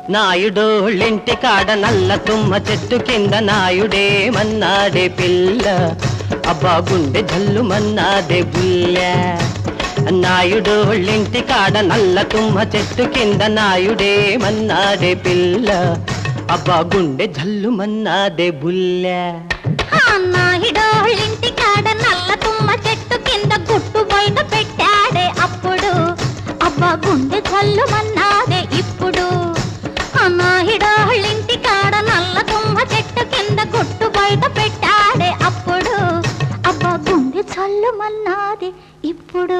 నాయుడోళ్ళింటి కాడ నల్ల తుమ్మ చెట్టు కింద నాయుడే మన్నాడే పిల్ల అబ్బా గుండె జల్లు మన్నాదే బుల్ల నాయుడోళ్ళింటి కాడ నల్ల తుమ్మ చెట్టు కింద నాయుడే మన్నాడే పిల్ల అబ్బా గుండె జల్లు మన్నాదే బుల్ల నాయుడోళ్ళింటి కాడ నల్ల తుమ్మ చెట్టు కింద గుట్టు బయట పెట్టాడే అప్పుడు అబ్బా గుండె జల్లు మన్నాదే ఇప్పుడు నాయుడోళ్ళింటి కాడ నల్ల తుమ్మ చెట్టు కింద గుట్టు బయట పెట్టాడే అప్పుడు అబ్బా గుండె జల్లు మన్నాదే ఇప్పుడు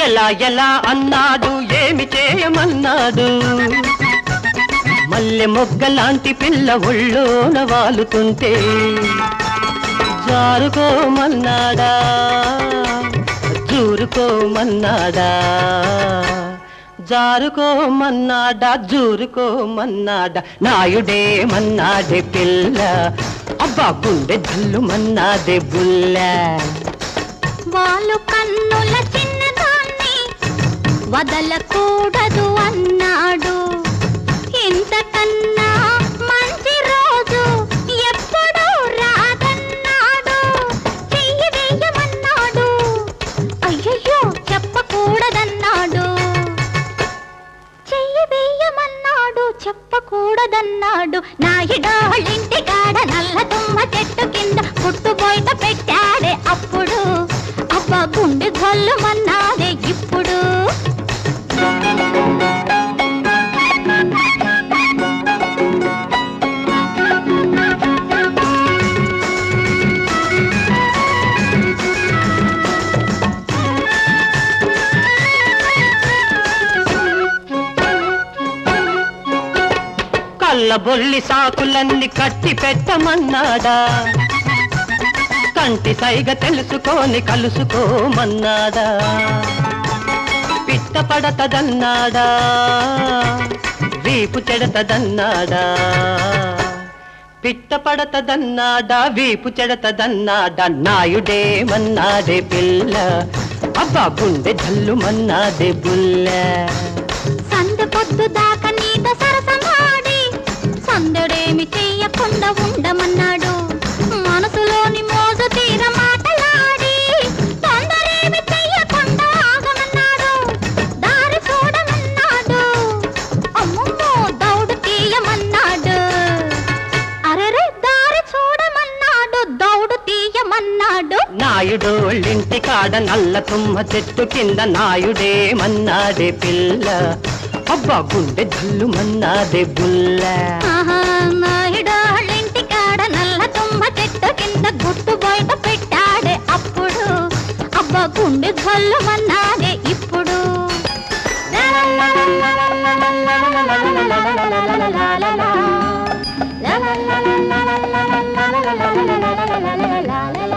ఎలా ఎలా అన్నాడు ఏమి చేయమన్నాడు మల్లె మొగ్గలాంటి పిల్ల ఒళ్ళోన వాలుతుంటే జారుకోమన్నాడా జూరుకోమన్నాడా జారుకోమన్నాడా జూరుకోమన్నాడా నాయుడే మన్నాడే పిల్ల అబ్బా గుండె జల్లు మన్నాదే బుల్ల వాళ్ళు కన్నుల చిన్నదాన్ని వదలకూడదు అన్నాడు ఇంతకన్నా మంచి రోజు ఎప్పుడూ రాదన్నాడు చెయ్యి వేయమన్నాడు అయ్యయ్యో చెప్పకూడదన్నాడు చెయ్యి వేయమన్నాడు చెప్పకూడదన్నాడు నాయుడోళ్ళింటి కాడ నల్ల తుమ్మ చెట్టు కింద పుట్టు బయట పెట్టాడే అప్పుడు అబ్బా గుండె జల్లు మన్నాదే ఇప్పుడు కళ్ళబొల్లి సాకులన్నీ కట్టి పెట్టమన్నాడా కంటి సైగ తెలుసుకొని కలుసుకోమన్నాడా పిట్ట పడతదన్నాడా వీపు చెడతదన్నాడా పిట్ట పడతదన్నాడా వీపు చెడతదన్నాడా నాయుడే మన్నాడే పిల్ల అబ్బా గుండె జల్లు మన్నాదే బుల్ల సందు పొద్దు దాకా నీతో సరసమాడి సందడేమి చెయ్యకుండా ఉండమన్నాడు మనసులోని మోజు తీర మాటలాడి తొందరేమి చెయ్యకుండా ఆగమన్నాడు దారి చూడమన్నాడు అమ్మమ్మో దౌడు తీయమన్నాడు అరెరే దారి చూడమన్నాడు దౌడు తీయమన్నాడు నాయుడోళ్ళింటి కాడ నల్ల తుమ్మ చెట్టు కింద నాయుడే మన్నాడే పిల్ల అబ్బా గుండె జల్లు మన్నాదే బుల్ల నాయుడోళ్ళింటి కాడ నల్ల తుమ్మ చెట్టు కింద గుట్టు బయట పెట్టాడే అప్పుడు అబ్బా గుండె జల్లు మన్నాదే ఇప్పుడు la la la la la la la la la la la la la la la la la